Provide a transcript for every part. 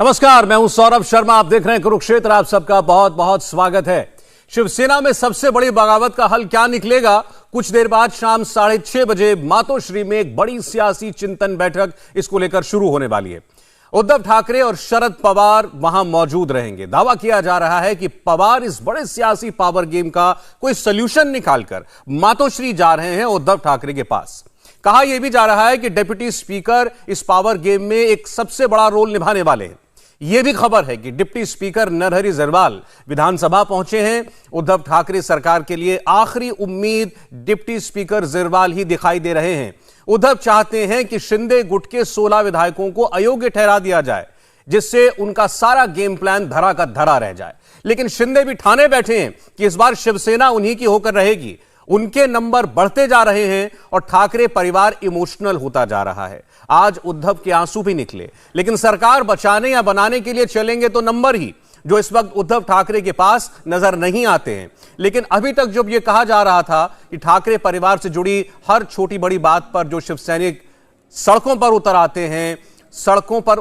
नमस्कार, मैं हूं सौरभ शर्मा। आप देख रहे हैं कुरुक्षेत्र। आप सबका बहुत बहुत स्वागत है। शिवसेना में सबसे बड़ी बगावत का हल क्या निकलेगा? कुछ देर बाद शाम 6:30 बजे मातोश्री में एक बड़ी सियासी चिंतन बैठक इसको लेकर शुरू होने वाली है। उद्धव ठाकरे और शरद पवार वहां मौजूद रहेंगे। दावा किया जा रहा है कि पवार इस बड़े सियासी पावर गेम का कोई सॉल्यूशन निकालकर मातोश्री जा रहे हैं उद्धव ठाकरे के पास। कहा यह भी जा रहा है कि डिप्टी स्पीकर इस पावर गेम में एक सबसे बड़ा रोल निभाने वाले हैं। यह भी खबर है कि डिप्टी स्पीकर नरहरि झिरवाल विधानसभा पहुंचे हैं। उद्धव ठाकरे सरकार के लिए आखिरी उम्मीद डिप्टी स्पीकर झिरवाल ही दिखाई दे रहे हैं। उद्धव चाहते हैं कि शिंदे गुट के 16 विधायकों को अयोग्य ठहरा दिया जाए, जिससे उनका सारा गेम प्लान धरा का धरा रह जाए। लेकिन शिंदे भी ठाने बैठे हैं कि इस बार शिवसेना उन्हीं की होकर रहेगी। उनके नंबर बढ़ते जा रहे हैं और ठाकरे परिवार इमोशनल होता जा रहा है। आज उद्धव के आंसू भी निकले, लेकिन सरकार बचाने या बनाने के लिए चलेंगे तो नंबर ही, जो इस वक्त उद्धव ठाकरे के पास नजर नहीं आते हैं। लेकिन अभी तक जब यह कहा जा रहा था कि ठाकरे परिवार से जुड़ी हर छोटी बड़ी बात पर जो शिव सैनिक सड़कों पर उतर आते हैं, सड़कों पर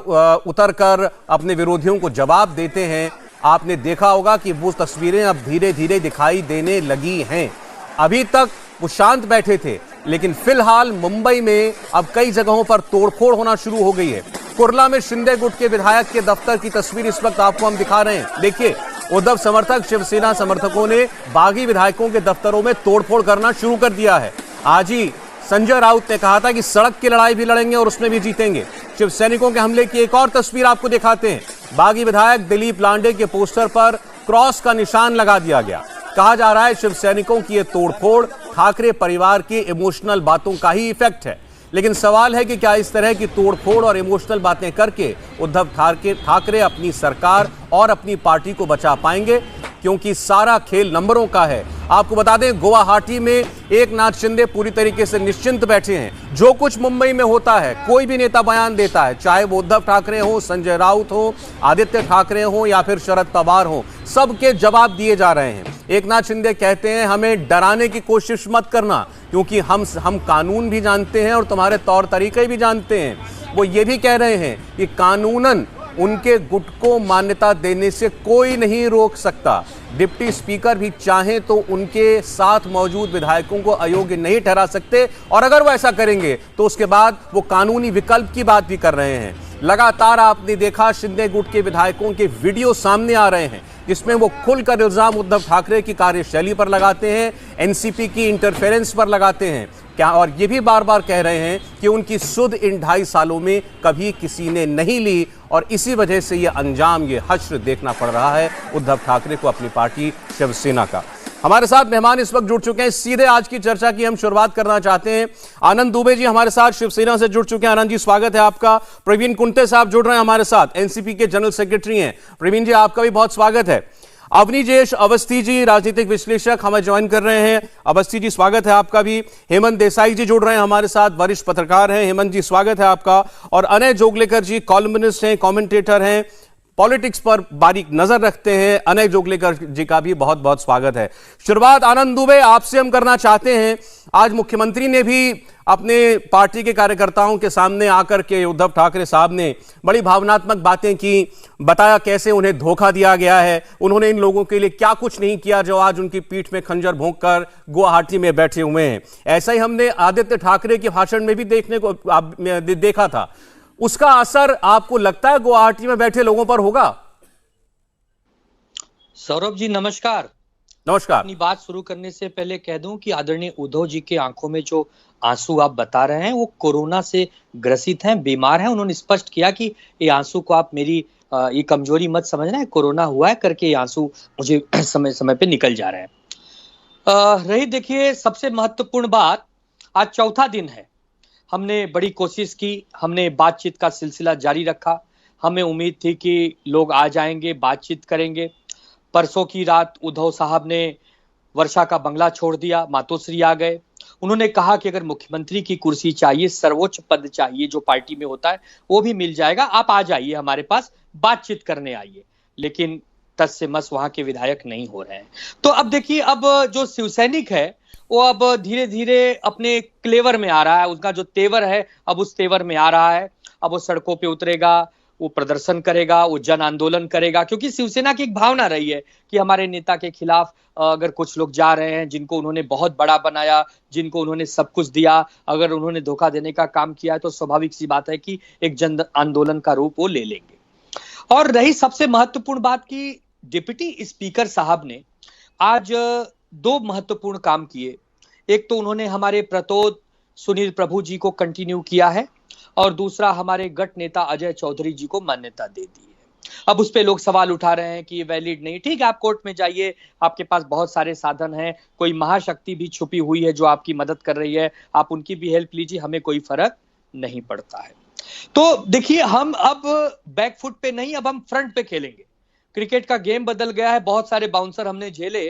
उतरकर अपने विरोधियों को जवाब देते हैं, आपने देखा होगा कि वो तस्वीरें अब धीरे धीरे दिखाई देने लगी हैं। अभी तक वो शांत बैठे थे, लेकिन फिलहाल मुंबई में अब कई जगहों पर तोड़फोड़ होना शुरू हो गई है। कुर्ला में शिंदे गुट के विधायक के दफ्तर की तस्वीर इस वक्त आपको हम दिखा रहे हैं। देखिए, उद्धव समर्थक, शिवसेना समर्थकों ने बागी विधायकों के दफ्तरों में तोड़फोड़ करना शुरू कर दिया है। आज ही संजय राउत ने कहा था कि सड़क की लड़ाई भी लड़ेंगे और उसमें भी जीतेंगे। शिव सैनिकों के हमले की एक और तस्वीर आपको दिखाते हैं। बागी विधायक दिलीप लांडे के पोस्टर पर क्रॉस का निशान लगा दिया गया। कहा जा रहा है शिव सैनिकों की यह तोड़फोड़ ठाकरे परिवार की इमोशनल बातों का ही इफेक्ट है। लेकिन सवाल है कि क्या इस तरह की तोड़फोड़ और इमोशनल बातें करके उद्धव ठाकरे अपनी सरकार और अपनी पार्टी को बचा पाएंगे? क्योंकि सारा खेल नंबरों का है। आपको बता दें, गुवाहाटी में एकनाथ शिंदे पूरी तरीके से निश्चिंत बैठे हैं। जो कुछ मुंबई में होता है, कोई भी नेता बयान देता है, चाहे वो उद्धव ठाकरे हो, संजय राउत हो, आदित्य ठाकरे हो या फिर शरद पवार हो, सबके जवाब दिए जा रहे हैं। एकनाथ शिंदे कहते हैं हमें डराने की कोशिश मत करना, क्योंकि हम कानून भी जानते हैं और तुम्हारे तौर तरीके भी जानते हैं। वो ये भी कह रहे हैं कि कानूनन उनके गुट को मान्यता देने से कोई नहीं रोक सकता। डिप्टी स्पीकर भी चाहें तो उनके साथ मौजूद विधायकों को अयोग्य नहीं ठहरा सकते, और अगर वो ऐसा करेंगे तो उसके बाद वो कानूनी विकल्प की बात भी कर रहे हैं। लगातार आपने देखा शिंदे गुट के विधायकों के वीडियो सामने आ रहे हैं, जिसमें वो खुलकर इल्जाम उद्धव ठाकरे की कार्यशैली पर लगाते हैं, एनसीपी की इंटरफेरेंस पर लगाते हैं क्या, और ये भी बार बार कह रहे हैं कि उनकी सुध इन 2.5 सालों में कभी किसी ने नहीं ली, और इसी वजह से ये अंजाम, ये हश्र देखना पड़ रहा है उद्धव ठाकरे को अपनी पार्टी शिवसेना का। हमारे साथ मेहमान इस वक्त जुड़ चुके हैं। सीधे आज की चर्चा की हम शुरुआत करना चाहते हैं। आनंद दुबे जी हमारे साथ शिवसेना से जुड़ चुके हैं। आनंद जी, स्वागत है आपका। प्रवीण कुंटे साहब जुड़ रहे हैं हमारे साथ, एनसीपी के जनरल सेक्रेटरी हैं। प्रवीण जी, आपका भी बहुत स्वागत है। अवनीजेश अवस्थी जी, राजनीतिक विश्लेषक, हमें ज्वाइन कर रहे हैं। अवस्थी जी, स्वागत है आपका भी। हेमंत देसाई जी जुड़ रहे हैं हमारे साथ, वरिष्ठ पत्रकार हैं। हेमंत जी, स्वागत है आपका। और अनय जोगलेकर जी कॉलमनिस्ट हैं, कमेंटेटर हैं, पॉलिटिक्स पर बारीक नजर रखते हैं। अनय जोगलेकर जी का भी बहुत बहुत स्वागत है। शुरुआत आनंद दुबे आपसे हम करना चाहते हैं। आज मुख्यमंत्री ने भी अपने पार्टी के कार्यकर्ताओं के सामने आकर के उद्धव ठाकरे साहब ने बड़ी भावनात्मक बातें की, बताया कैसे उन्हें धोखा दिया गया है, उन्होंने इन लोगों के लिए क्या कुछ नहीं किया जो आज उनकी पीठ में खंजर भोंक कर गुवाहाटी में बैठे हुए हैं। ऐसा ही हमने आदित्य ठाकरे के भाषण में भी देखा था। उसका असर आपको लगता है गुवाहाटी में बैठे लोगों पर होगा? सौरभ जी नमस्कार। नमस्कार। अपनी बात शुरू करने से पहले कह दूं कि आदरणीय उद्धव जी के आंखों में जो आंसू आप बता रहे हैं वो कोरोना से ग्रसित हैं, बीमार हैं। उन्होंने स्पष्ट किया कि ये आंसू को आप मेरी ये कमजोरी मत समझना है, कोरोना हुआ है करके ये आंसू मुझे समय समय पे निकल जा रहे हैं। रही देखिए सबसे महत्वपूर्ण बात, आज चौथा दिन है। हमने बड़ी कोशिश की, हमने बातचीत का सिलसिला जारी रखा। हमें उम्मीद थी कि लोग आ जाएंगे, बातचीत करेंगे। परसों की रात उद्धव साहब ने वर्षा का बंगला छोड़ दिया, मातोश्री आ गए। उन्होंने कहा कि अगर मुख्यमंत्री की कुर्सी चाहिए, सर्वोच्च पद चाहिए जो पार्टी में होता है, वो भी मिल जाएगा, आप आ जाइए हमारे पास, बातचीत करने आइए। लेकिन तस से मस वहां के विधायक नहीं हो रहे हैं। तो अब देखिए, अब जो शिवसैनिक है वो अब धीरे धीरे अपने क्लेवर में आ रहा है, उसका जो तेवर है अब उस तेवर में आ रहा है। अब वो सड़कों पे उतरेगा, वो प्रदर्शन करेगा, वो जन आंदोलन करेगा, क्योंकि शिवसेना की एक भावना रही है कि हमारे नेता के खिलाफ अगर कुछ लोग जा रहे हैं जिनको उन्होंने बहुत बड़ा बनाया, जिनको उन्होंने सब कुछ दिया, अगर उन्होंने धोखा देने का काम किया है तो स्वाभाविक सी बात है कि एक जन आंदोलन का रूप वो ले लेंगे। और रही सबसे महत्वपूर्ण बात कि डिप्टी स्पीकर साहब ने आज दो महत्वपूर्ण काम किए। एक तो उन्होंने हमारे प्रतोद सुनील प्रभु जी को कंटिन्यू किया है और दूसरा हमारे गट नेता अजय चौधरी जी को मान्यता दे दी है। अब उस पे लोग सवाल उठा रहे हैं कि ये वैलिड नहीं। ठीक है, आप कोर्ट में जाइए, आपके पास बहुत सारे साधन हैं, कोई महाशक्ति भी छुपी हुई है जो आपकी मदद कर रही है, आप उनकी भी हेल्प लीजिए, हमें कोई फर्क नहीं पड़ता है। तो देखिए, हम अब बैक फुट पे नहीं, अब हम फ्रंट पे खेलेंगे। क्रिकेट का गेम बदल गया है, बहुत सारे बाउंसर हमने झेले,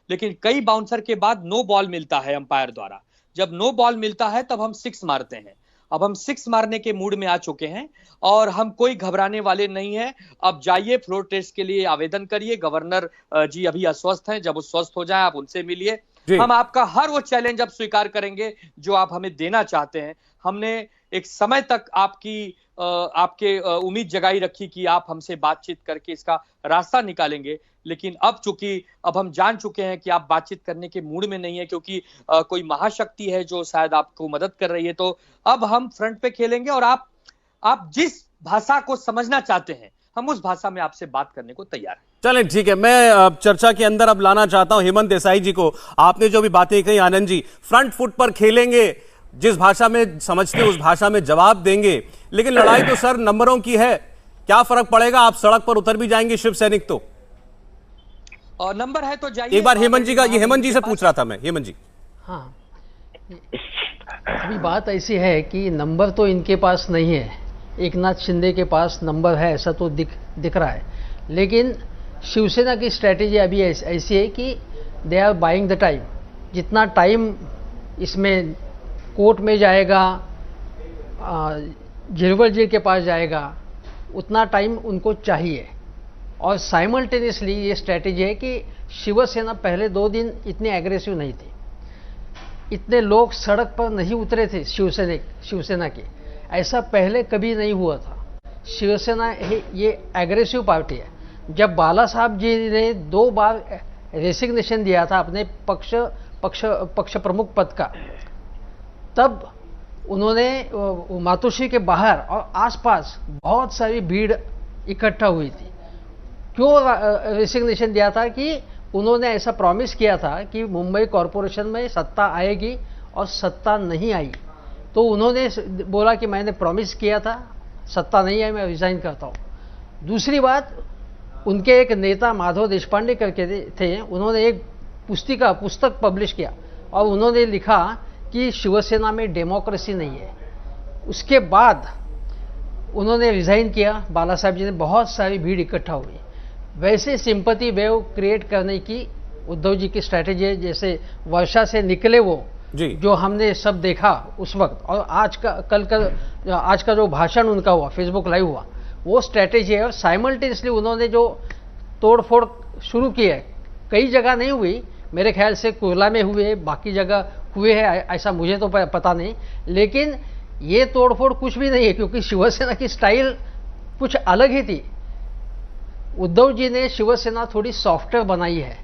लेकिन कई बाउंसर के बाद नो बॉल मिलता है अंपायर द्वारा। जब नो बॉल मिलता है तब हम सिक्स मारते हैं। अब हम सिक्स मारने के मूड में आ चुके हैं और हम कोई घबराने वाले नहीं है। अब जाइए, फ्लोर टेस्ट के लिए आवेदन करिए। गवर्नर जी अभी अस्वस्थ हैं, जब वो स्वस्थ हो जाए आप उनसे मिलिए। हम आपका हर वो चैलेंज अब स्वीकार करेंगे जो आप हमें देना चाहते हैं। हमने एक समय तक आपके उम्मीद जगाई रखी कि आप हमसे बातचीत करके इसका रास्ता निकालेंगे, लेकिन अब हम जान चुके हैं कि आप बातचीत करने के मूड में नहीं है, क्योंकि कोई महाशक्ति है जो शायद आपको मदद कर रही है। तो अब हम फ्रंट पे खेलेंगे और आप जिस भाषा को समझना चाहते हैं हम उस भाषा में आपसे बात करने को तैयार हैं। चलें, ठीक है। मैं चर्चा के अंदर अब लाना चाहता हूं हेमंत देसाई जी को। आपने जो भी बातें कही आनंद जी, फ्रंट फुट पर खेलेंगे, जिस भाषा में समझते उस भाषा में जवाब देंगे, लेकिन लड़ाई तो सर नंबरों की है। क्या फर्क पड़ेगा, आप सड़क पर उतर भी जाएंगे शिव सैनिक तो। और नंबर है तो जाइए। एक बार हेमंत जी का, ये हेमंत जी से पूछ रहा था मैं। हेमंत जी, हाँ, अभी बात ऐसी है कि नंबर तो इनके पास नहीं है। एक नाथ शिंदे के पास नंबर है ऐसा तो दिख रहा है, लेकिन शिवसेना की स्ट्रैटेजी अभी ऐसी है कि they are buying the time. जितना टाइम इसमें कोर्ट में जाएगा, झिरवल जी के पास जाएगा, उतना टाइम उनको चाहिए। और साइमल्टेनियसली ये स्ट्रैटेजी है कि शिवसेना पहले 2 दिन इतनी एग्रेसिव नहीं थी, इतने लोग सड़क पर नहीं उतरे थे शिवसेना के, ऐसा पहले कभी नहीं हुआ था। शिवसेना ये एग्रेसिव पार्टी है। जब बाला साहब जी ने 2 बार रेसिग्नेशन दिया था अपने पक्ष प्रमुख पद का, तब उन्होंने मातोश्री के बाहर और आसपास बहुत सारी भीड़ इकट्ठा हुई थी। क्यों रेसिग्नेशन दिया था? कि उन्होंने ऐसा प्रॉमिस किया था कि मुंबई कॉरपोरेशन में सत्ता आएगी और सत्ता नहीं आई। तो उन्होंने बोला कि मैंने प्रॉमिस किया था, सत्ता नहीं आई, मैं रिजाइन करता हूँ। दूसरी बात, उनके एक नेता माधव देशपांडे करके थे, उन्होंने एक पुस्तक पब्लिश किया और उन्होंने लिखा कि शिवसेना में डेमोक्रेसी नहीं है। उसके बाद उन्होंने रिजाइन किया, बाला साहब जी ने, बहुत सारी भीड़ इकट्ठा हुई। वैसे सिंपैथी वेव क्रिएट करने की उद्धव जी की स्ट्रैटेजी है। जैसे वर्षा से निकले वो जो हमने सब देखा उस वक्त, और आज का जो भाषण उनका हुआ, फेसबुक लाइव हुआ, वो स्ट्रैटेजी है। और साइमल्टेनियसली उन्होंने जो तोड़फोड़ शुरू की है, कई जगह नहीं हुई, मेरे ख्याल से कुर्ला में हुए, बाकी जगह हुए हैं, ऐसा मुझे तो पता नहीं, लेकिन ये तोड़फोड़ कुछ भी नहीं है, क्योंकि शिवसेना की स्टाइल कुछ अलग ही थी। उद्धव जी ने शिवसेना थोड़ी सॉफ्टवेयर बनाई है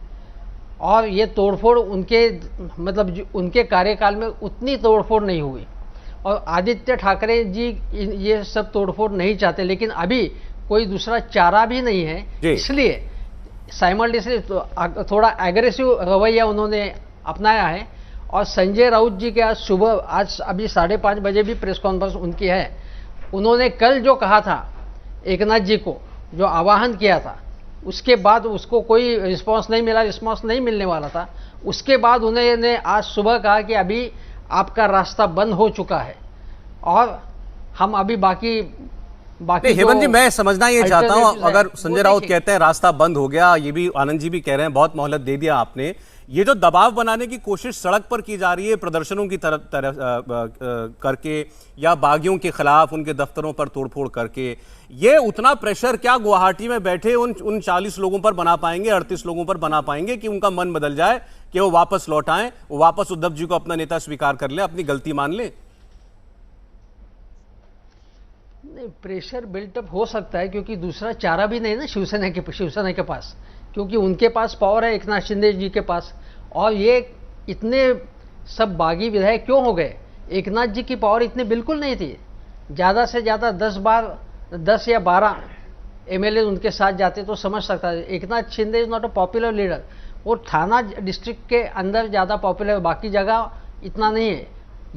और ये तोड़फोड़ उनके कार्यकाल में उतनी तोड़फोड़ नहीं हुई। और आदित्य ठाकरे जी ये सब तोड़फोड़ नहीं चाहते, लेकिन अभी कोई दूसरा चारा भी नहीं है, इसलिए साइमल्टेनियसली थोड़ा एग्रेसिव रवैया उन्होंने अपनाया है। और संजय राउत जी के आज अभी 5:30 बजे भी प्रेस कॉन्फ्रेंस उनकी है। उन्होंने कल जो कहा था एकनाथ जी को, जो आह्वान किया था, उसके बाद उसको कोई रिस्पांस नहीं मिला, रिस्पांस नहीं मिलने वाला था। उसके बाद उन्होंने आज सुबह कहा कि अभी आपका रास्ता बंद हो चुका है और हम अभी बाकी हेमंत जी, मैं समझना ये चाहता हूं, अगर संजय राउत कहते हैं रास्ता बंद हो गया, ये भी आनंद जी भी कह रहे हैं बहुत मोहलत दे दिया आपने, ये जो दबाव बनाने की कोशिश सड़क पर की जा रही है प्रदर्शनों की तरफ करके या बागियों के खिलाफ उनके दफ्तरों पर तोड़फोड़ करके, ये उतना प्रेशर क्या गुवाहाटी में बैठे उन 40 लोगों पर बना पाएंगे, 38 लोगों पर बना पाएंगे कि उनका मन बदल जाए, कि वो वापस लौट आए, वो वापस उद्धव जी को अपना नेता स्वीकार कर ले, अपनी गलती मान ले? नहीं, प्रेशर बिल्टअप हो सकता है क्योंकि दूसरा चारा भी नहीं ना शिवसेना के पास, क्योंकि उनके पास पावर है एकनाथ शिंदे जी के पास। और ये इतने सब बागी विधायक क्यों हो गए? एकनाथ जी की पावर इतनी बिल्कुल नहीं थी। ज़्यादा से ज़्यादा 10 या 12 एमएलए उनके साथ जाते तो समझ सकता है। Eknath Shinde is not a popular leader. वो थाना डिस्ट्रिक्ट के अंदर ज़्यादा पॉपुलर है, बाकी जगह इतना नहीं है।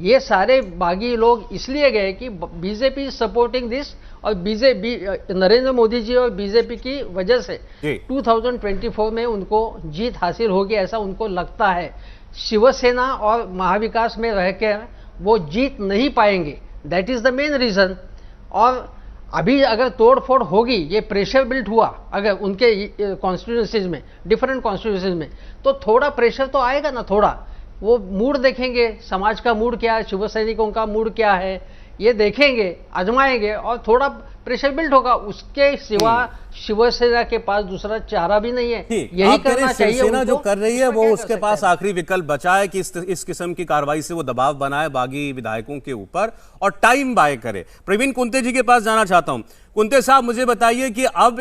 ये सारे बागी लोग इसलिए गए कि बीजेपी सपोर्टिंग दिस, और बीजेपी नरेंद्र मोदी जी और बीजेपी की वजह से 2024 में उनको जीत हासिल होगी, ऐसा उनको लगता है। शिवसेना और महाविकास में रहकर वो जीत नहीं पाएंगे, that is the main reason. और अभी अगर तोड़फोड़ होगी, ये प्रेशर बिल्ट हुआ अगर उनके कॉन्स्टिट्यूंसीज में, डिफरेंट कॉन्स्टिट्यूंसीज में, तो थोड़ा प्रेशर तो आएगा ना। थोड़ा वो मूड देखेंगे, समाज का मूड क्या है, शिव सैनिकों का मूड क्या है, ये देखेंगे, आजमाएंगे और थोड़ा प्रेशर बिल्ड होगा। उसके सिवा शिवसेना के पास दूसरा चारा भी नहीं है। यही करना चाहिए। शिवसेना जो कर रही है वो उसके पास आखिरी विकल्प बचा है कि इस किस्म की कार्रवाई से वो दबाव बनाए बागी विधायकों के ऊपर और टाइम बाय करे। प्रवीण कुंते जी के पास जाना चाहता हूं। कुंते साहब, मुझे बताइए कि अब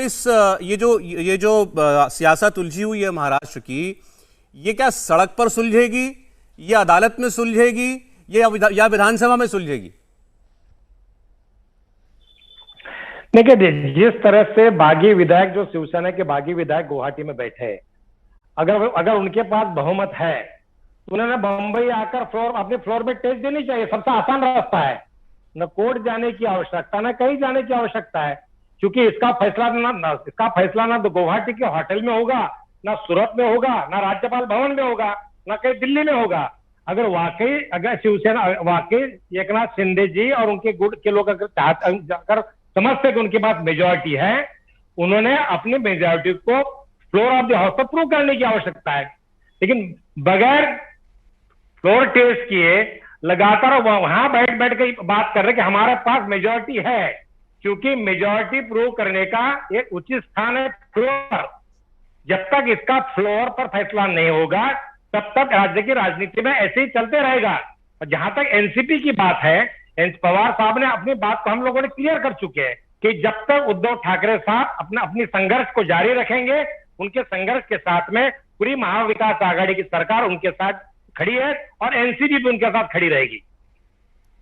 ये जो सियासत उलझी हुई है महाराष्ट्र की, ये क्या सड़क पर सुलझेगी, ये अदालत में सुलझेगी, या विधानसभा में सुलझेगी? देखिए, जिस तरह से बागी विधायक, जो शिवसेना के बागी विधायक गुवाहाटी में बैठे, अगर उनके पास बहुमत है तो उन्होंने बंबई आकर अपने फ्लोर में टेस्ट देनी चाहिए। सबसे आसान रास्ता है, न कोर्ट जाने की आवश्यकता, न कहीं जाने की आवश्यकता है, क्योंकि इसका फैसला ना तो गुवाहाटी के होटल में होगा, ना सूरत में होगा, ना राज्यपाल भवन में होगा, ना कहीं दिल्ली में होगा। अगर शिवसेना वाकई एकनाथ शिंदे जी और उनके गुट के लोग अगर समझते कि उनके पास मेजॉरिटी है, उन्होंने अपनी मेजॉरिटी को फ्लोर ऑफ द हाउस पर प्रूव करने की आवश्यकता है। लेकिन बगैर फ्लोर टेस्ट किए लगातार वहां बैठ के बात कर रहे कि हमारे पास मेजॉरिटी है, क्योंकि मेजॉरिटी प्रूव करने का एक उचित स्थान है फ्लोर। जब तक इसका फ्लोर पर फैसला नहीं होगा तब तक राज्य की राजनीति में ऐसे ही चलते रहेगा। और जहां तक एनसीपी की बात है, पवार साहब ने अपनी बात को हम लोगों ने क्लियर कर चुके हैं कि जब तक उद्धव ठाकरे साहब अपनी संघर्ष को जारी रखेंगे, उनके संघर्ष के साथ में पूरी महाविकास आघाड़ी की सरकार उनके साथ खड़ी है और एनसीपी भी उनके साथ खड़ी रहेगी।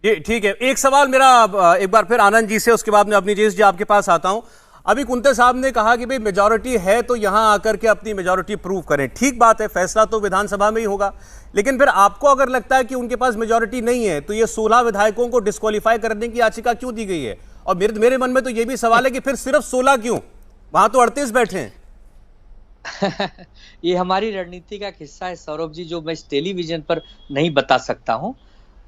ये ठीक है। एक सवाल मेरा एक बार फिर आनंद जी से, उसके बाद मैं अपनी जी आपके पास आता हूं। अभी कुंते साहब ने कहा कि भाई मेजॉरिटी है तो यहां आकर के अपनी मेजॉरिटी प्रूव करें। ठीक बात है, फैसला तो विधानसभा में ही होगा, लेकिन फिर आपको अगर लगता है कि उनके पास मेजॉरिटी नहीं है तो ये 16 विधायकों को डिस्क्वालीफाई करने की याचिका क्यों दी गई है? और मेरे मन में तो ये भी सवाल है कि फिर सिर्फ 16 क्यों, वहां तो 38 बैठे हैं। ये हमारी रणनीति का हिस्सा है सौरभ जी, जो मैं इस टेलीविजन पर नहीं बता सकता हूं।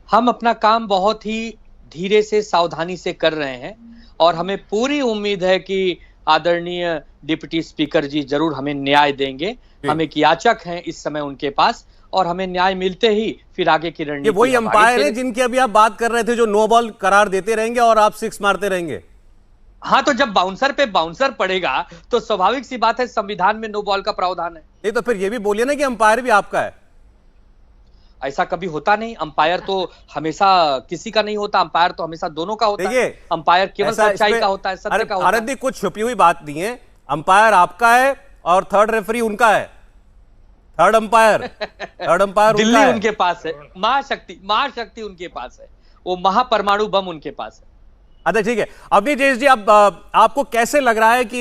हम अपना काम बहुत ही धीरे से, सावधानी से कर रहे हैं और हमें पूरी उम्मीद है कि आदरणीय डिप्टी स्पीकर जी जरूर हमें न्याय देंगे। हम एक याचक हैं इस समय उनके पास, और हमें न्याय मिलते ही फिर आगे की रणनीति। ये वही अंपायर है जिनकी अभी आप बात कर रहे थे, जो नो बॉल करार देते रहेंगे और आप 6 मारते रहेंगे। हाँ, तो जब बाउंसर पे बाउंसर पड़ेगा तो स्वाभाविक सी बात है, संविधान में नो बॉल का प्रावधान है। नहीं तो फिर ये भी बोलिए ना कि अंपायर भी आपका है। ऐसा कभी होता नहीं। अंपायर तो हमेशा किसी का नहीं होता, अंपायर तो हमेशा दोनों का होता है। अंपायर केवल सच्चाई का होता है, सत्य का होता है। कुछ छुपी हुई बात नहीं है, अंपायर आपका है और थर्ड रेफरी उनका है। थर्ड अंपायर दिल्ली उनके पास है, महाशक्ति उनके पास है, वो महापरमाणु बम उनके पास है। अच्छा ठीक है। अभी जयेश जी, अब आपको कैसे लग रहा है कि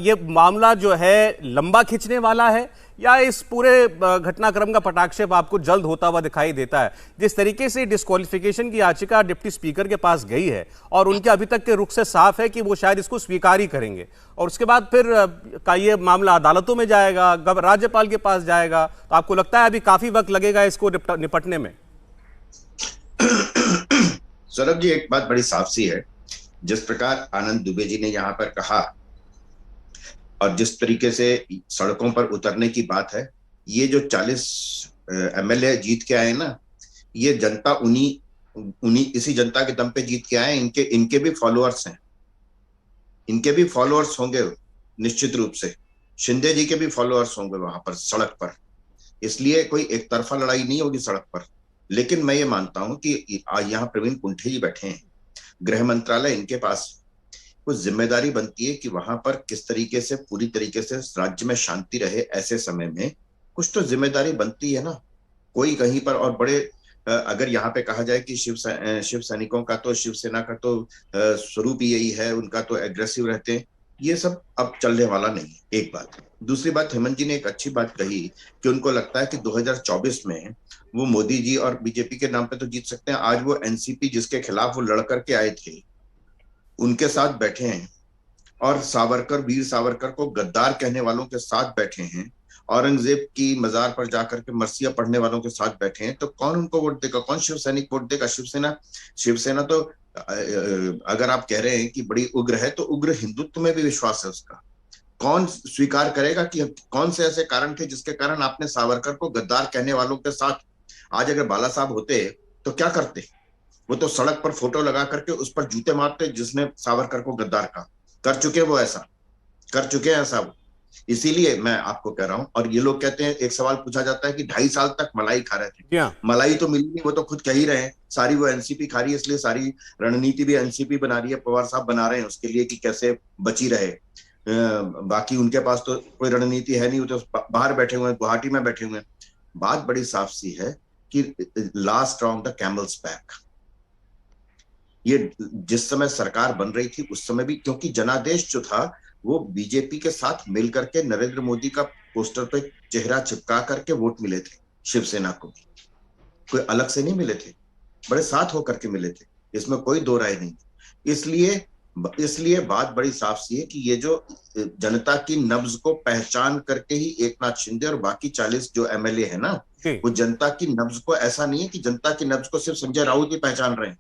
ये मामला जो है लंबा खिंचने वाला है, या इस पूरे घटनाक्रम का पटाक्षेप आपको जल्द होता हुआ दिखाई देता है? जिस तरीके से डिस्क्वालिफिकेशन की याचिका डिप्टी स्पीकर के पास गई है और उनके अभी तक के रुख से साफ है कि वो शायद इसको स्वीकार ही करेंगे, और उसके बाद फिर का ये मामला अदालतों में जाएगा, राज्यपाल के पास जाएगा, तो आपको लगता है अभी काफी वक्त लगेगा इसको निपटने में? सौरभ जी, एक बात बड़ी साफ सी है, जिस प्रकार आनंद दुबे जी ने यहाँ पर कहा और जिस तरीके से सड़कों पर उतरने की बात है, ये जो 40 एमएलए जीत के आए ना, ये जनता उन्हीं इसी जनता के दम पे जीत के आए। इनके भी फॉलोअर्स हैं, इनके भी फॉलोअर्स होंगे निश्चित रूप से, शिंदे जी के भी फॉलोअर्स होंगे वहां पर सड़क पर। इसलिए कोई एक तरफा लड़ाई नहीं होगी सड़क पर। लेकिन मैं ये मानता हूं कि यहाँ प्रवीण कुंठे जी बैठे हैं, गृह मंत्रालय इनके पास, कुछ जिम्मेदारी बनती है कि वहां पर किस तरीके से पूरी तरीके से राज्य में शांति रहे। ऐसे समय में कुछ तो जिम्मेदारी बनती है ना, कोई कहीं पर। और बड़े अगर यहाँ पे कहा जाए कि शिव सैनिकों का तो, शिवसेना का तो स्वरूप ही यही है, उनका तो एग्रेसिव रहते हैं, ये सब अब चलने वाला नहीं है। एक बात। दूसरी बात, हेमंत जी ने एक अच्छी बात कही कि उनको लगता है कि 2024 में वो मोदी जी और बीजेपी के नाम पे तो जीत सकते हैं। आज वो एनसीपी जिसके खिलाफ वो लड़ करके आए थे, उनके साथ बैठे हैं, और सावरकर, वीर सावरकर को गद्दार कहने वालों के साथ बैठे हैं, औरंगजेब की मजार पर जाकर के मरसिया पढ़ने वालों के साथ बैठे हैं। तो कौन उनको वोट देगा? कौन शिव सैनिक वोट देगा? शिवसेना तो अगर आप कह रहे हैं कि बड़ी उग्र है, तो उग्र हिंदुत्व में भी विश्वास है उसका। कौन स्वीकार करेगा कि कौन से ऐसे कारण थे जिसके कारण आपने सावरकर को गद्दार कहने वालों के साथ, आज अगर बाला साहब होते तो क्या करते? वो तो सड़क पर फोटो लगा करके उस पर जूते मारते जिसने सावरकर को गद्दार कहा। कर चुके वो ऐसा, कर चुके हैं ऐसा वो। इसीलिए मैं आपको कह रहा हूं। और ये लोग कहते हैं, एक सवाल पूछा जाता है कि 2.5 साल तक मलाई खा रहे थे। क्या मलाई तो मिली नहीं, वो तो खुद कह ही रहे हैं। सारी वो एनसीपी खा रही है, इसलिए सारी रणनीति भी एनसीपी बना रही है, पवार साहब बना रहे हैं उसके लिए कि कैसे बची रहे। बाकी उनके पास तो कोई रणनीति है नहीं, वो तो बाहर बैठे हुए हैं, गुवाहाटी में बैठे हुए हैं। बात बड़ी साफ सी है कि last round the camel's back. ये जिस समय सरकार बन रही थी उस समय भी, क्योंकि जनादेश जो था वो बीजेपी के साथ मिलकर के नरेंद्र मोदी का पोस्टर पे चेहरा चिपका करके वोट मिले थे शिवसेना को भी, कोई अलग से नहीं मिले थे, बड़े साथ होकर के मिले थे, इसमें कोई दो राय नहीं। इसलिए बात बड़ी साफ सी है कि ये जो जनता की नब्ज को पहचान करके ही एकनाथ शिंदे और बाकी 40 जो एमएलए है ना, वो जनता की नब्ज को, ऐसा नहीं है कि जनता की नब्ज को सिर्फ संजय राउत ही पहचान रहे हैं,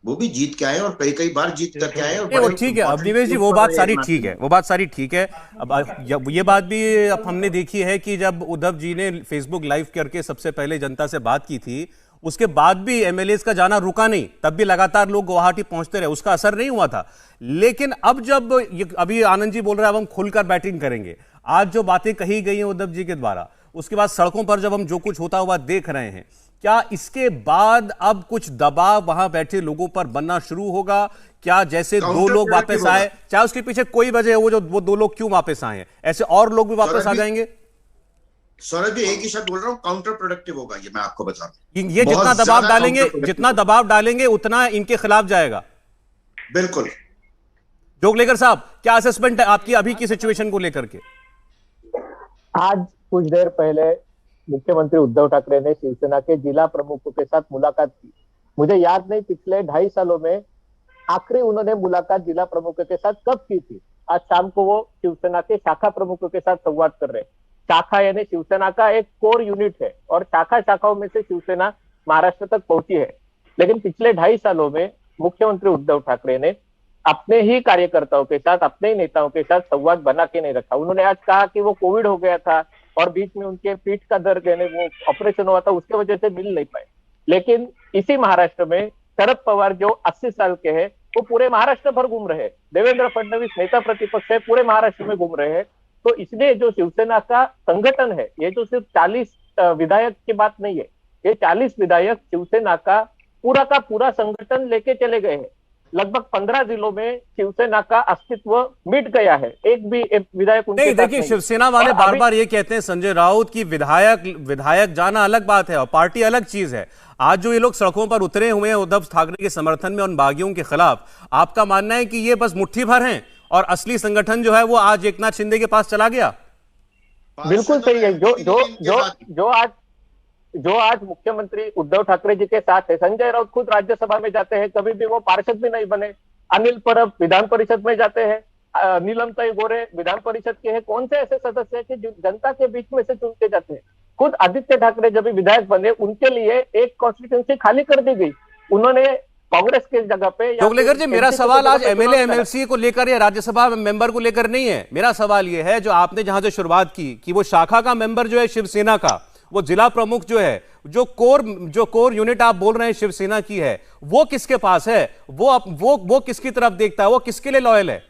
वो भी जीत के आए और कई बार जीत करके आए। और वो ठीक है अवनिवेश जी, वो बात सारी ठीक है, वो बात सारी ठीक है। अब ये बात भी अब हमने देखी है कि जब उद्धव जी ने फेसबुक लाइव करके सबसे पहले जनता से बात की थी, उसके बाद भी एमएलएस का जाना रुका नहीं, तब भी लगातार लोग गुवाहाटी पहुंचते रहे, उसका असर नहीं हुआ था। लेकिन अब जब अभी आनंद जी बोल रहे हैं अब हम खुलकर बैटिंग करेंगे, आज जो बातें कही गई हैं उद्धव जी के द्वारा, उसके बाद सड़कों पर जब हम जो कुछ होता हुआ देख रहे हैं, क्या इसके बाद अब कुछ दबाव वहां बैठे लोगों पर बनना शुरू होगा? क्या जैसे 2 लोग वापस आए, चाहे उसके पीछे कोई वजह हो, वो 2 लोग क्यों वापस आए हैं, ऐसे और लोग भी वापस आ जाएंगे? सौरभ जी, एक ही शब्द बोल रहा हूं, काउंटर प्रोडक्टिव होगा ये, मैं आपको बता रहा हूं। ये जितना दबाव डालेंगे उतना इनके खिलाफ जाएगा। बिल्कुल। जोगलेकर साहब, क्या असेसमेंट है आपकी अभी की सिचुएशन को लेकर के? आज कुछ देर पहले मुख्यमंत्री उद्धव ठाकरे ने शिवसेना के जिला प्रमुखों के साथ मुलाकात की। मुझे याद नहीं पिछले 2.5 सालों में आखिरी उन्होंने मुलाकात जिला प्रमुखों के साथ कब की थी। आज शाम को वो शिवसेना के शाखा प्रमुखों के साथ संवाद कर रहे हैं। शाखा यानी शिवसेना का एक कोर यूनिट है और शाखाओं में से शिवसेना महाराष्ट्र तक पहुंची है। लेकिन पिछले 2.5 सालों में मुख्यमंत्री उद्धव ठाकरे ने अपने ही कार्यकर्ताओं के साथ, अपने ही नेताओं के साथ संवाद बना के नहीं रखा। उन्होंने आज कहा कि वो कोविड हो गया था और बीच में उनके पीठ का दर्द, यानी वो ऑपरेशन हुआ था, उसके वजह से मिल नहीं पाए। लेकिन इसी महाराष्ट्र में शरद पवार जो 80 साल के हैं, वो पूरे महाराष्ट्र भर घूम रहे हैं। देवेंद्र फडणवीस नेता प्रतिपक्ष है, पूरे महाराष्ट्र में घूम रहे हैं। तो इसलिए जो शिवसेना का संगठन है, ये जो सिर्फ 40 विधायक की बात नहीं है, ये 40 विधायक शिवसेना का पूरा संगठन लेके चले गए हैं। लगभग 15 जिलों में शिवसेना का अस्तित्व मिट गया है, एक भी विधायक उनके नहीं। देखिए, शिवसेना वाले बार बार ये कहते हैं संजय राउत की विधायक जाना अलग बात है और पार्टी अलग चीज है। आज जो ये लोग सड़कों पर उतरे हुए हैं उद्धव ठाकरे के समर्थन में उन बागियों के खिलाफ, आपका मानना है कि ये बस मुट्ठी भर हैं और असली संगठन जो है वो आज एकनाथ शिंदे के पास चला गया? बिल्कुल सही है। जो आज मुख्यमंत्री उद्धव ठाकरे जी के साथ है, संजय राउत खुद राज्यसभा में जाते हैं, कभी भी वो पार्षद भी नहीं बने। अनिल परब विधान परिषद में जाते हैं, नीलमताई गोरे विधान परिषद के हैं। कौन से ऐसे सदस्य हैं कि जो जनता के बीच में से चुन के जाते हैं? खुद आदित्य ठाकरे जब विधायक बने, उनके लिए एक कॉन्स्टिट्यूंसी खाली कर दी गई, उन्होंने कांग्रेस के जगह पे। जोगलेकर जी, मेरा सवाल आज एमएलए एमएलसी को लेकर या राज्यसभा मेंबर को लेकर नहीं है। मेरा सवाल यह है, जो आपने जहां से शुरुआत की कि वो शाखा का मेंबर जो है शिवसेना का, वो जिला प्रमुख जो है, जो कोर यूनिट आप बोल रहे हैं शिवसेना की है, वो किसके पास है? वो किसकी तरफ देखता है? वो किसके लिए लॉयल है?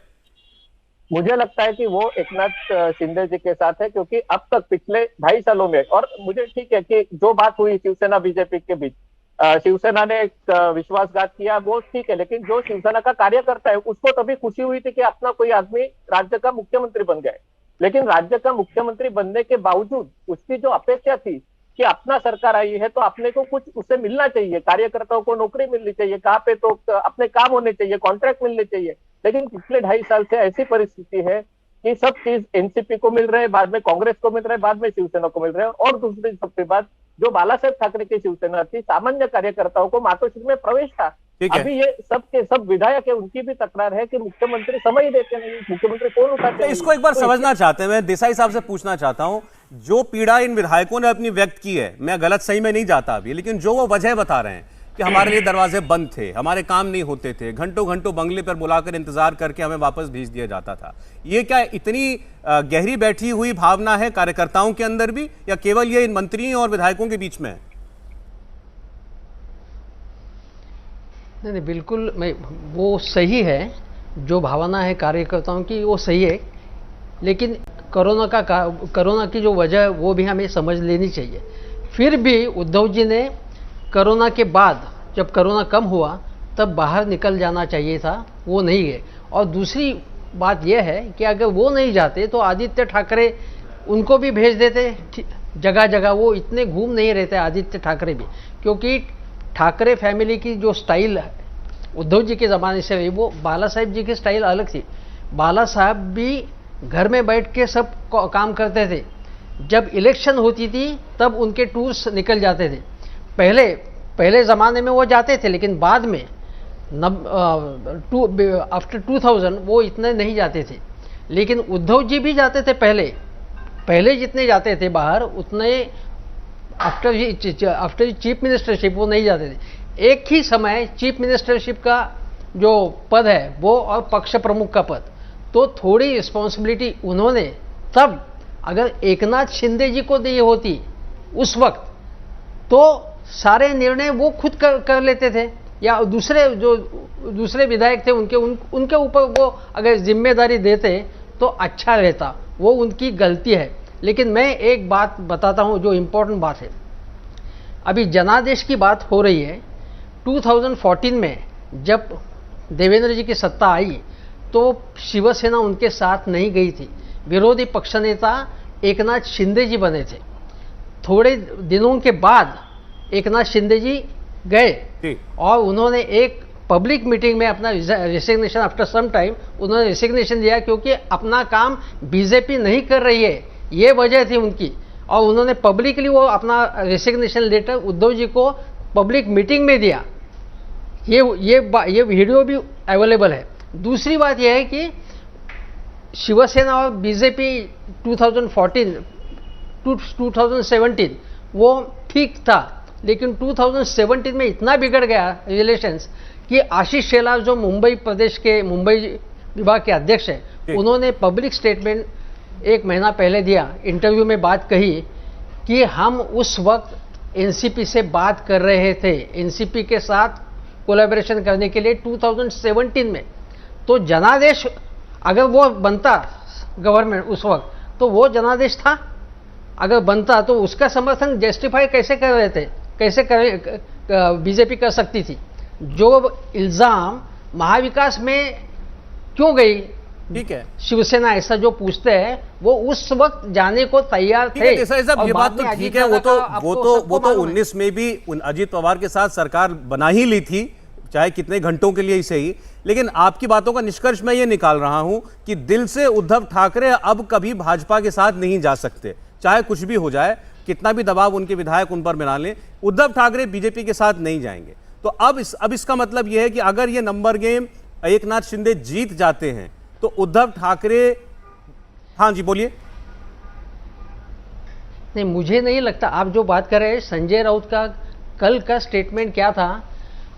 मुझे लगता है कि वो एकनाथ शिंदे जी के साथ है, क्योंकि अब तक पिछले 2.5 सालों में, और मुझे ठीक है कि जो बात हुई शिवसेना बीजेपी के बीच, शिवसेना ने एक विश्वासघात किया, वो ठीक है, लेकिन जो शिवसेना का कार्यकर्ता है उसको तभी खुशी हुई थी कि अपना कोई आदमी राज्य का मुख्यमंत्री बन गया है। लेकिन राज्य का मुख्यमंत्री बनने के बावजूद उसकी जो अपेक्षा थी कि अपना सरकार आई है तो अपने को कुछ उससे मिलना चाहिए, कार्यकर्ताओं को नौकरी मिलनी चाहिए, कहाँ पे तो अपने काम होने चाहिए, कॉन्ट्रैक्ट मिलने चाहिए। लेकिन पिछले 2.5 साल से ऐसी परिस्थिति है कि सब चीज एनसीपी को मिल रहे हैं, बाद में कांग्रेस को मिल रहा है, बाद में शिवसेना को मिल रहा है। और दूसरी सबसे बात, जो बाला साहेब ठाकरे की शिवसेना थी, सामान्य कार्यकर्ताओं को मातोश्री में प्रवेश था। अभी ये सब के सब विधायक है, उनकी भी तकरार है कि मुख्यमंत्री समय ही देते नहीं, मुख्यमंत्री कौन उठाते हैं। इसको एक बार समझना चाहते हैं, मैं देसाई साहब से पूछना चाहता हूं, जो पीड़ा इन विधायकों ने अपनी व्यक्त की है, मैं गलत सही में नहीं जाता अभी, लेकिन जो वो वजह बता रहे हैं कि हमारे लिए दरवाजे बंद थे, हमारे काम नहीं होते थे, घंटों घंटों बंगले पर बुलाकर इंतजार करके हमें वापस भेज दिया जाता था, ये क्या इतनी गहरी बैठी हुई भावना है कार्यकर्ताओं के अंदर भी, या केवल ये इन मंत्रियों और विधायकों के बीच में है? नहीं, बिल्कुल वो सही है, जो भावना है कार्यकर्ताओं की वो सही है, लेकिन कोरोना की जो वजह है वो भी हमें समझ लेनी चाहिए। फिर भी उद्धव जी ने कोरोना के बाद, जब कोरोना कम हुआ तब बाहर निकल जाना चाहिए था, वो नहीं गए। और दूसरी बात यह है कि अगर वो नहीं जाते तो आदित्य ठाकरे उनको भी भेज देते जगह जगह, वो इतने घूम नहीं रहते आदित्य ठाकरे भी, क्योंकि ठाकरे फैमिली की जो स्टाइल है उद्धव जी के ज़माने से रही, वो बाला साहेब जी की स्टाइल अलग थी। बाला साहब भी घर में बैठ के सब काम करते थे, जब इलेक्शन होती थी तब उनके टूर्स निकल जाते थे। पहले ज़माने में वो जाते थे, लेकिन बाद में आफ्टर 2000 वो इतने नहीं जाते थे। लेकिन उद्धव जी भी जाते थे पहले जितने जाते थे बाहर, उतने आफ्टर चीफ मिनिस्टरशिप वो नहीं जाते थे। एक ही समय चीफ मिनिस्टरशिप का जो पद है वो और पक्ष प्रमुख का पद, तो थोड़ी रिस्पॉन्सिबिलिटी उन्होंने, तब अगर एकनाथ शिंदे जी को दी होती उस वक्त, तो सारे निर्णय वो खुद कर लेते थे, या दूसरे विधायक थे उनके ऊपर वो अगर जिम्मेदारी देते तो अच्छा रहता। वो उनकी गलती है। लेकिन मैं एक बात बताता हूं जो इम्पोर्टेंट बात है। अभी जनादेश की बात हो रही है। 2014 में जब देवेंद्र जी की सत्ता आई तो शिवसेना उनके साथ नहीं गई थी, विरोधी पक्ष नेता एकनाथ शिंदे जी बने थे। थोड़े दिनों के बाद एकनाथ शिंदे जी गए और उन्होंने एक पब्लिक मीटिंग में अपना रिसिग्नेशन, आफ्टर सम टाइम उन्होंने रिसिग्नेशन दिया, क्योंकि अपना काम बीजेपी नहीं कर रही है, ये वजह थी उनकी। और उन्होंने पब्लिकली वो अपना रिसिग्नेशन लेटर उद्धव जी को पब्लिक मीटिंग में दिया। ये वीडियो भी अवेलेबल है। दूसरी बात यह है कि शिवसेना और बीजेपी 2017 वो ठीक था, लेकिन 2017 में इतना बिगड़ गया रिलेशंस कि आशीष शेलार जो मुंबई विभाग के अध्यक्ष हैं, उन्होंने पब्लिक स्टेटमेंट 1 महीना पहले दिया, इंटरव्यू में बात कही कि हम उस वक्त एनसीपी से बात कर रहे थे, एनसीपी के साथ कोलैबोरेशन करने के लिए 2017 में। तो जनादेश अगर वो बनता गवर्नमेंट उस वक्त, तो वो जनादेश था, अगर बनता तो उसका समर्थन जस्टिफाई कैसे कर रहे थे, कैसे बीजेपी कर सकती थी। जो इल्जाम महाविकास में क्यों गई, ठीक है, शिवसेना ऐसा जो पूछते हैं, वो उस वक्त जाने को तैयार थे। ये बात तो ठीक है, वो तो 19 में भी अजीत पवार के साथ सरकार बना ही ली थी, चाहे कितने घंटों के लिए ही सही। लेकिन आपकी बातों का निष्कर्ष मैं ये निकाल रहा हूं कि दिल से उद्धव ठाकरे अब कभी भाजपा के साथ नहीं जा सकते, चाहे कुछ भी हो जाए, कितना भी दबाव उनके विधायक उन पर बना लें, उद्धव ठाकरे बीजेपी के साथ नहीं जाएंगे। तो अब इसका मतलब यह है कि अगर ये नंबर गेम एकनाथ शिंदे जीत जाते हैं तो उद्धव ठाकरे, हाँ जी बोलिए। नहीं, मुझे नहीं लगता। आप जो बात कर रहे हैं, संजय राउत का कल का स्टेटमेंट क्या था,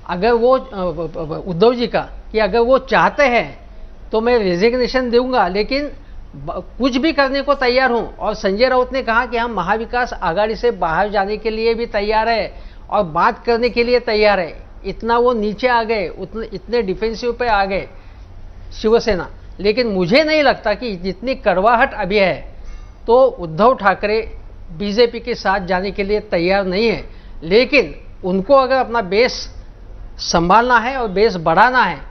अगर वो उद्धव जी का, कि अगर वो चाहते हैं तो मैं रिजिग्नेशन दूंगा, लेकिन कुछ भी करने को तैयार हूं। और संजय राउत ने कहा कि हम महाविकास आघाड़ी से बाहर जाने के लिए भी तैयार है और बात करने के लिए तैयार है। इतना वो नीचे आ गए, इतने डिफेंसिव पे आ गए शिवसेना। लेकिन मुझे नहीं लगता कि जितनी कड़वाहट अभी है तो उद्धव ठाकरे बीजेपी के साथ जाने के लिए तैयार नहीं है। लेकिन उनको अगर अपना बेस संभालना है और बेस बढ़ाना है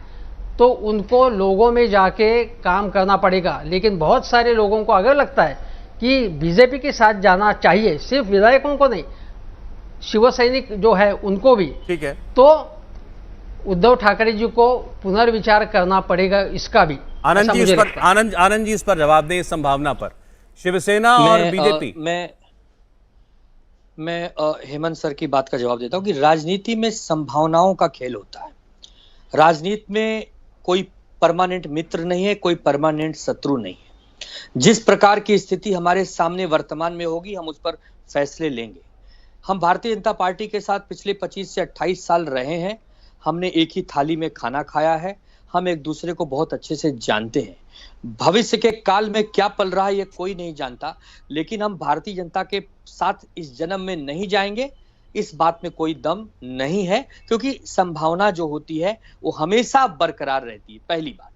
तो उनको लोगों में जाके काम करना पड़ेगा। लेकिन बहुत सारे लोगों को अगर लगता है कि बीजेपी के साथ जाना चाहिए, सिर्फ विधायकों को नहीं, शिवसैनिक जो है उनको भी, ठीक है, तो उद्धव ठाकरे जी को पुनर्विचार करना पड़ेगा इसका भी। आनंद जी इस पर जवाब दें, इस संभावना पर, शिवसेना और बीजेपी। मैं हेमंत सर की बात का जवाब देता हूं कि राजनीति में संभावनाओं का खेल होता है। राजनीति में कोई परमानेंट मित्र नहीं है, कोई परमानेंट शत्रु नहीं है। जिस प्रकार की स्थिति हमारे सामने वर्तमान में होगी, हम उस पर फैसले लेंगे। हम भारतीय जनता पार्टी के साथ पिछले 25 से 28 साल रहे हैं। हमने एक ही थाली में खाना खाया है। हम एक दूसरे को बहुत अच्छे से जानते हैं। भविष्य के काल में क्या पल रहा है ये कोई नहीं जानता, लेकिन हम भारतीय जनता के साथ इस जन्म में नहीं जाएंगे, इस बात में कोई दम नहीं है, क्योंकि संभावना जो होती है वो हमेशा बरकरार रहती है, पहली बात।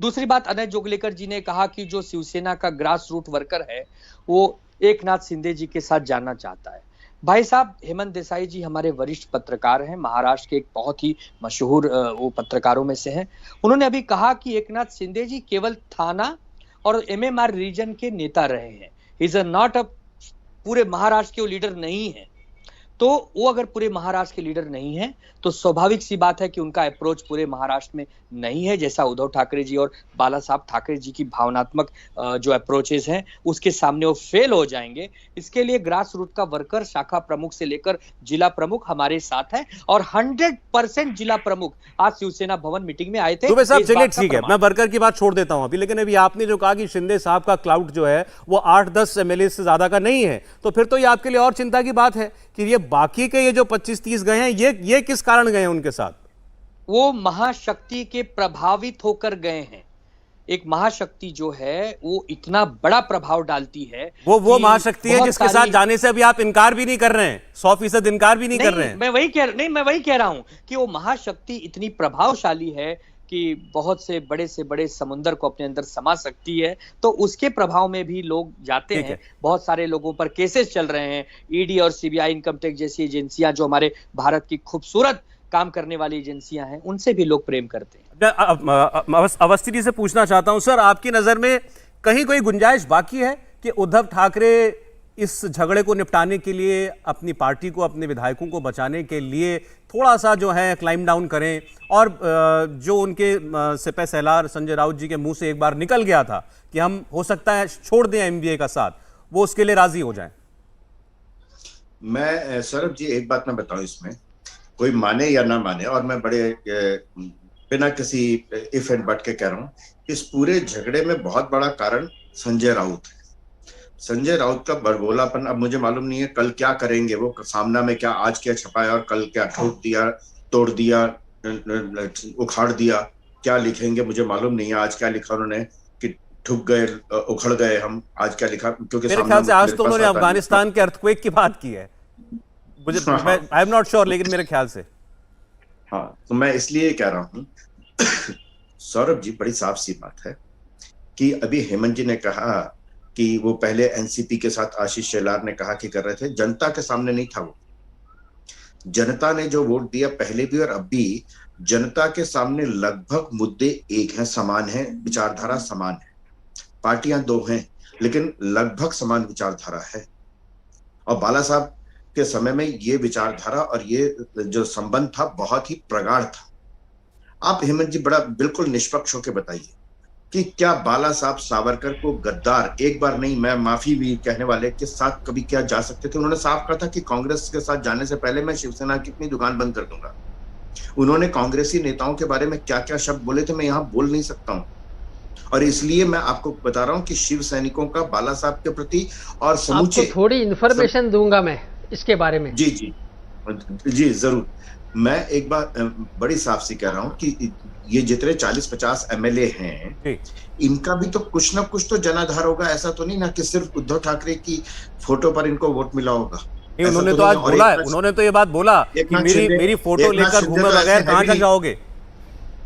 दूसरी बात, अजय जोगलेकर जी ने कहा कि जो शिवसेना का ग्रास रूट वर्कर है वो एकनाथ शिंदे जी के साथ जाना चाहता है। भाई साहब, हेमंत देसाई जी हमारे वरिष्ठ पत्रकार हैं, महाराष्ट्र के एक बहुत ही मशहूर वो पत्रकारों में से हैं। उन्होंने अभी कहा कि एकनाथ शिंदे जी केवल थाना और MMR रीजन के नेता रहे हैं, इज नॉट अ पूरे महाराष्ट्र के वो लीडर नहीं है। तो वो अगर पूरे महाराष्ट्र के लीडर नहीं है तो स्वाभाविक सी बात है कि उनका अप्रोच पूरे महाराष्ट्र में नहीं है, जैसा उद्धव ठाकरे जी और बाला साहब ठाकरे जी की भावनात्मक जो अप्रोचेस हैं उसके सामने वो फेल हो जाएंगे। इसके लिए ग्रास रूट का वर्कर शाखा प्रमुख से लेकर जिला प्रमुख हमारे साथ है और 100% जिला प्रमुख आज शिवसेना भवन मीटिंग में आए थे। दुबे साहब चलिए ठीक है, मैं वर्कर की बात छोड़ देता हूं अभी, लेकिन अभी आपने जो कहा कि शिंदे साहब का क्लाउड जो है वो 8-10 MLA से ज्यादा का नहीं है, तो फिर तो ये आपके लिए और चिंता की बात है कि ये बाकी के ये जो 25-30 गए हैं ये किस कारण गए हैं उनके साथ? वो महाशक्ति के प्रभावित होकर गए हैं। एक महाशक्ति जो है वो इतना बड़ा प्रभाव डालती है, वो महाशक्ति है जिसके साथ जाने से अभी आप इनकार भी नहीं कर रहे हैं, 100% इनकार भी नहीं कर रहे हैं। मैं वही कह रहा हूं कि वो महाशक्ति इतनी प्रभावशाली है कि बहुत से बड़े समुंदर को अपने अंदर समा सकती है, तो उसके प्रभाव में भी लोग जाते हैं। बहुत सारे लोगों पर केसेस चल रहे हैं। ईडी और CBI, इनकम टैक्स जैसी एजेंसियां जो हमारे भारत की खूबसूरत काम करने वाली एजेंसियां हैं, उनसे भी लोग प्रेम करते हैं। अवस्थी जी से पूछना चाहता हूं, सर आपकी नजर में कहीं कोई गुंजाइश बाकी है कि उद्धव ठाकरे इस झगड़े को निपटाने के लिए, अपनी पार्टी को, अपने विधायकों को बचाने के लिए थोड़ा सा जो है क्लाइम डाउन करें, और जो उनके सिपह सलार संजय राउत जी के मुंह से एक बार निकल गया था कि हम हो सकता है छोड़ दें MVA का साथ, वो उसके लिए राजी हो जाएं? मैं सौरभ जी एक बात मैं बताऊं, इसमें कोई माने या ना माने, और मैं बड़े बिना किसी इफ एंड बट के कह रहा हूं, इस पूरे झगड़े में बहुत बड़ा कारण संजय राउत है। संजय राउत का बड़बोलापन, अब मुझे मालूम नहीं है कल क्या करेंगे वो, सामना में क्या आज क्या छपाया और कल क्या ठोक दिया, तोड़ दिया, उखाड़ दिया, क्या लिखेंगे मुझे मालूम नहीं है। आज क्या लिखा उन्होंने कि ठुक गए, उखड़ गए हम, आज क्या लिखा, क्योंकि मेरे ख्याल से आज तो उन्होंने अफगानिस्तान के अर्थक्वेक की बात की है, मुझे आई एम नॉट श्योर, लेकिन मेरे ख्याल से हाँ। तो मैं इसलिए कह रहा हूं सौरभ जी, बड़ी साफ सी बात है कि अभी हेमंत जी ने कहा कि वो पहले एनसीपी के साथ आशीष शेलार ने कहा कि कर रहे थे, जनता के सामने नहीं था वो। जनता ने जो वोट दिया पहले भी और अब भी, जनता के सामने लगभग मुद्दे एक हैं, समान हैं, विचारधारा समान है। पार्टियां दो हैं लेकिन लगभग समान विचारधारा है। और बाला साहब के समय में ये विचारधारा और ये जो संबंध था बहुत ही प्रगाढ़ था। आप हेमंत जी बड़ा बिल्कुल निष्पक्ष होकर बताइए कि क्या बाला साहब सावरकर को गद्दार, एक बार नहीं मैं माफी भी कहने वाले के साथ कभी क्या जा सकते थे? उन्होंने साफ कहा था कि कांग्रेस के साथ जाने से पहले मैं शिवसेना की अपनी दुकान बंद कर दूंगा। उन्होंने कांग्रेसी नेताओं के बारे में क्या क्या शब्द बोले थे मैं यहाँ बोल नहीं सकता हूँ, और इसलिए मैं आपको बता रहा हूँ कि शिव सैनिकों का बाला साहब के प्रति और समूचे आपको थोड़ी इंफॉर्मेशन दूंगा मैं इसके बारे में। जी जरूर। मैं एक बात बड़ी साफ सी कह रहा हूँ कि ये जितने 40-50 MLA हैं, इनका भी तो कुछ ना कुछ तो जनाधार होगा। ऐसा तो नहीं ना कि सिर्फ उद्धव ठाकरे की फोटो पर इनको वोट मिला होगा। उन्होंने तो आज बोला है, उन्होंने तो ये बात बोला कि मेरी फोटो लेकर घूमे बगैर कहां तक जाओगे।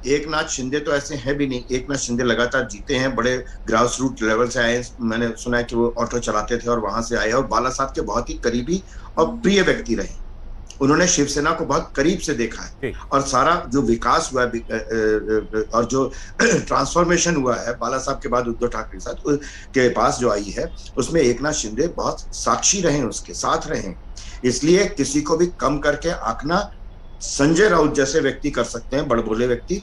एकनाथ शिंदे तो ऐसे है भी नहीं। एकनाथ शिंदे लगातार जीते हैं, बड़े ग्रास रूट लेवल से आए। मैंने सुना है कि वो ऑटो चलाते थे और वहां से आए, और बाला साहब के बहुत ही करीबी और प्रिय व्यक्ति रहे। उन्होंने शिवसेना को बहुत करीब से देखा है और सारा जो विकास हुआ और जो ट्रांसफॉर्मेशन हुआ है बाला साहब के बाद उद्धव ठाकरे के साथ के पास जो आई है, उसमें एकनाथ शिंदे बहुत साक्षी रहे, उसके साथ रहे। इसलिए किसी को भी कम करके आंकना संजय राउत जैसे व्यक्ति कर सकते हैं, बड़बोले व्यक्ति।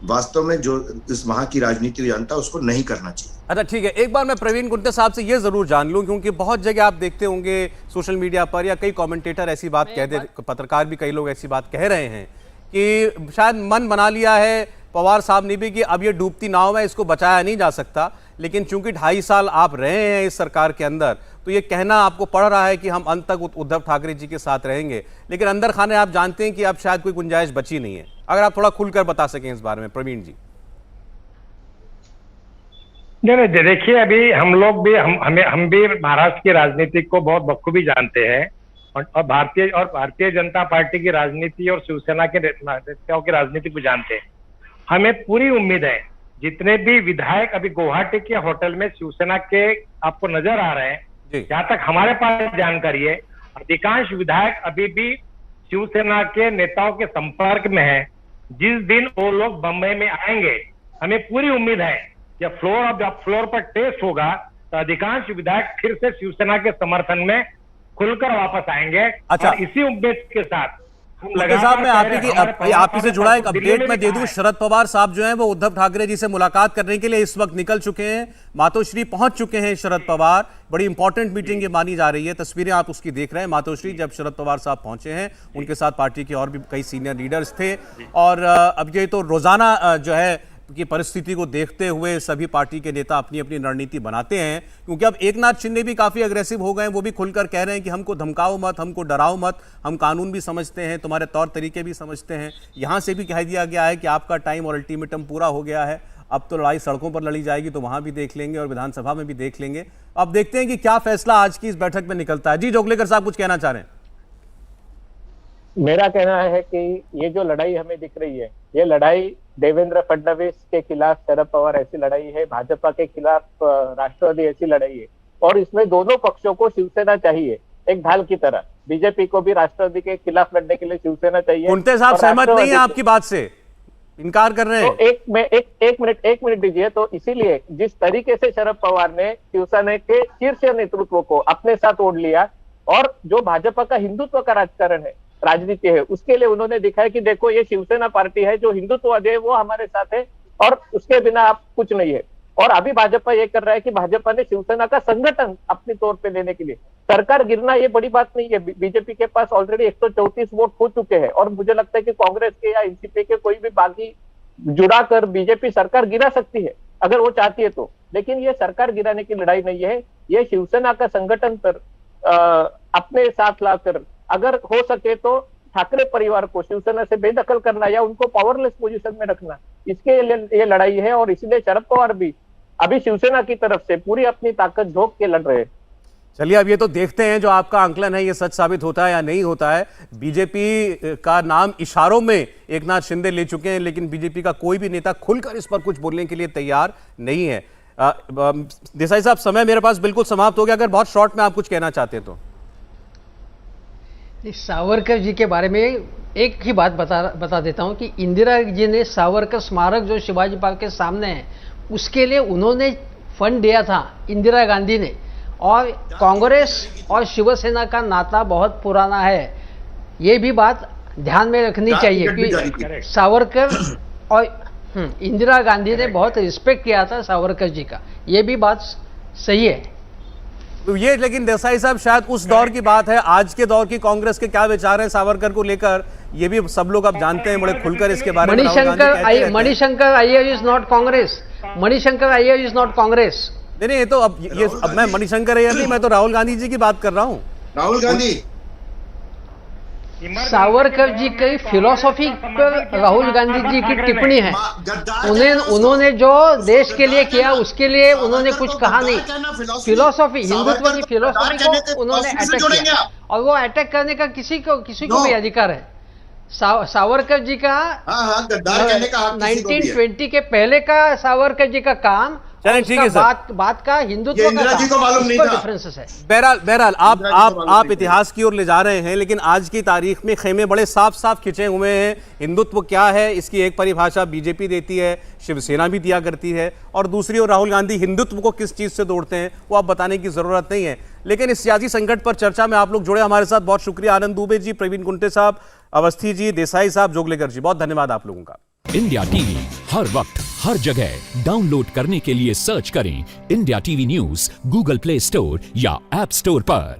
वास्तव में जो इस वहां की राजनीति जानता है उसको नहीं करना चाहिए। अच्छा ठीक है, एक बार मैं प्रवीण गुंटे साहब से ये जरूर जान लूं, क्योंकि बहुत जगह आप देखते होंगे सोशल मीडिया पर या कई कमेंटेटर ऐसी बात कह दे, पत्रकार भी कई लोग ऐसी बात कह रहे हैं कि शायद मन बना लिया है पवार साहब ने भी कि अब ये डूबती नाव है, इसको बचाया नहीं जा सकता, लेकिन चूंकि 2.5 साल आप रहे हैं इस सरकार के अंदर, तो ये कहना आपको पड़ रहा है कि हम अंत तक उद्धव ठाकरे जी के साथ रहेंगे, लेकिन अंदर खाने आप जानते हैं कि अब शायद कोई गुंजाइश बची नहीं है। अगर आप थोड़ा खुलकर बता सकें इस बारे में प्रवीण जी। नहीं, देखिए अभी हम लोग भी हम भी महाराष्ट्र की राजनीति को बहुत बखूबी जानते हैं और भारतीय जनता पार्टी की राजनीति और शिवसेना के नेताओं की राजनीति को जानते हैं। हमें पूरी उम्मीद है जितने भी विधायक अभी गुवाहाटी के होटल में शिवसेना के आपको नजर आ रहे हैं, जहां तक हमारे पास जानकारी है, अधिकांश विधायक अभी भी शिवसेना के नेताओं के संपर्क में है। जिस दिन वो लोग बम्बई में आएंगे, हमें पूरी उम्मीद है जब फ्लोर पर टेस्ट होगा तो अधिकांश विधायक फिर से शिवसेना के समर्थन में खुलकर वापस आएंगे। अच्छा, और इसी उम्मीद के साथ साहब मैं आप ही से जुड़ा एक अपडेट मैं दे दूं, शरद पवार साहब जो हैं वो उद्धव ठाकरे जी से मुलाकात करने के लिए इस वक्त निकल चुके हैं, मातोश्री पहुंच चुके हैं शरद पवार। बड़ी इंपॉर्टेंट मीटिंग ये मानी जा रही है, तस्वीरें आप उसकी देख रहे हैं। मातोश्री जब शरद पवार साहब पहुंचे हैं, उनके साथ पार्टी के और भी कई सीनियर लीडर्स थे, और अब ये तो रोजाना जो है की परिस्थिति को देखते हुए सभी पार्टी के नेता अपनी अपनी रणनीति बनाते हैं, क्योंकि अब एकनाथ शिंदे भी काफी अग्रेसिव हो गए हैं। वो भी खुलकर कह रहे हैं कि हमको धमकाओ मत, हमको डराओ मत, हम कानून भी समझते हैं, तुम्हारे तौर तरीके भी समझते हैं। यहां से भी कह दिया गया है कि आपका टाइम और अल्टीमेटम पूरा हो गया है, अब तो लड़ाई सड़कों पर लड़ी जाएगी, तो वहां भी देख लेंगे और विधानसभा में भी देख लेंगे। अब देखते हैं कि क्या फैसला आज की इस बैठक में निकलता है। जी जोगलेकर साहब कुछ कहना चाह रहे हैं? मेरा कहना है कि ये जो लड़ाई हमें दिख रही है, ये लड़ाई देवेंद्र फडणवीस के खिलाफ शरद पवार ऐसी लड़ाई है, भाजपा के खिलाफ राष्ट्रवादी ऐसी लड़ाई है, और इसमें दोनों पक्षों को शिवसेना चाहिए एक ढाल की तरह। बीजेपी को भी राष्ट्रवादी के खिलाफ लड़ने के लिए शिवसेना चाहिए। कुंटे साहब सहमत नहीं है आपकी बात से, इनकार कर रहे हैं? तो एक मिनट दीजिए। तो इसीलिए जिस तरीके से शरद पवार ने शिवसेना के शीर्ष नेतृत्व को अपने साथ ओढ़ लिया, और जो भाजपा का हिंदुत्व का राजकारण है, राजनीति है, उसके लिए उन्होंने दिखाया कि देखो ये शिवसेना पार्टी है, जो हिंदुत्ववादी है वो हमारे साथ है और उसके बिना आप कुछ नहीं है। और अभी भाजपा ये कर रहा है कि भाजपा ने शिवसेना का संगठन अपने तौर पे लेने के लिए, सरकार गिरना ये बड़ी बात नहीं है। बीजेपी के पास ऑलरेडी 134 वोट हो चुके हैं, और मुझे लगता है कि कांग्रेस के या एनसीपी के कोई भी बागी जुड़ा कर बीजेपी सरकार गिरा सकती है अगर वो चाहती है तो। लेकिन ये सरकार गिराने की लड़ाई नहीं है, ये शिवसेना का संगठन पर अपने साथ लाकर अगर हो सके तो ठाकरे परिवार को शिवसेना से बेदखल करना या उनको पावरलेस पोजीशन में रखना, इसके लिए ये लड़ाई है। और इसलिए शरद पवार भी अभी शिवसेना की तरफ से पूरी अपनी ताकत झोंक के लड़ रहे हैं। चलिए अब ये तो देखते हैं जो आपका आंकलन है ये सच साबित होता है या नहीं होता है। बीजेपी का नाम इशारों में एकनाथ शिंदे ले चुके हैं, लेकिन बीजेपी का कोई भी नेता खुलकर इस पर कुछ बोलने के लिए तैयार नहीं है। देसाई साहब समय मेरे पास बिल्कुल समाप्त हो गया, अगर बहुत शॉर्ट में आप कुछ कहना चाहते हैं तो। सावरकर जी के बारे में एक ही बात बता देता हूं कि इंदिरा जी ने सावरकर स्मारक जो शिवाजी पार्क के सामने है, उसके लिए उन्होंने फंड दिया था इंदिरा गांधी ने। और कांग्रेस और शिवसेना का नाता बहुत पुराना है, ये भी बात ध्यान में रखनी चाहिए कि सावरकर और इंदिरा गांधी ने बहुत रिस्पेक्ट किया था सावरकर जी का, ये भी बात सही है। तो ये लेकिन देसाई साहब शायद उस दौर की बात है, आज के दौर की कांग्रेस के क्या विचार हैं सावरकर को लेकर ये भी सब लोग अब जानते हैं बड़े खुलकर इसके बारे में। Manishankar Iyer is not Congress, Manishankar Iyer is not Congress. नहीं ये तो अब मैं मणिशंकर अय्यर नहीं, मैं तो राहुल गांधी जी की बात कर रहा हूँ। राहुल गांधी सावरकर जी की फिलॉसफी पर राहुल गांधी जी की टिप्पणी है। उन्होंने जो देश के लिए किया उसके लिए उन्होंने कुछ कहा नहीं। फिलॉसफी, हिंदुत्व की फिलॉसफी को उन्होंने अटैक किया, और वो अटैक करने का किसी को भी अधिकार है। सावरकर जी का 1920 के पहले का सावरकर जी का काम चलिए ठीक है सर। बात का हिंदुत्व ये इंदिरा जी को मालूम नहीं था। डिफरेंसेस है। बहरहाल इंदिरा जी को मालूम आप नहीं था। इतिहास की ओर ले जा रहे हैं, लेकिन आज की तारीख में खेमे बड़े साफ साफ खिंचे हुए हैं। हिंदुत्व क्या है इसकी एक परिभाषा बीजेपी देती है, शिवसेना भी दिया करती है, और दूसरी ओर राहुल गांधी हिंदुत्व को किस चीज से जोड़ते हैं वो आप बताने की जरूरत नहीं है। लेकिन इस सियासी संकट पर चर्चा में आप लोग जुड़े हमारे साथ, बहुत शुक्रिया। आनंद दुबे जी, प्रवीण कुंटे साहब, अवस्थी जी, देसाई साहब, जोगलेकर जी, बहुत धन्यवाद आप लोगों का। इंडिया टीवी हर वक्त हर जगह डाउनलोड करने के लिए सर्च करें India TV news Google play store या ऐप स्टोर पर।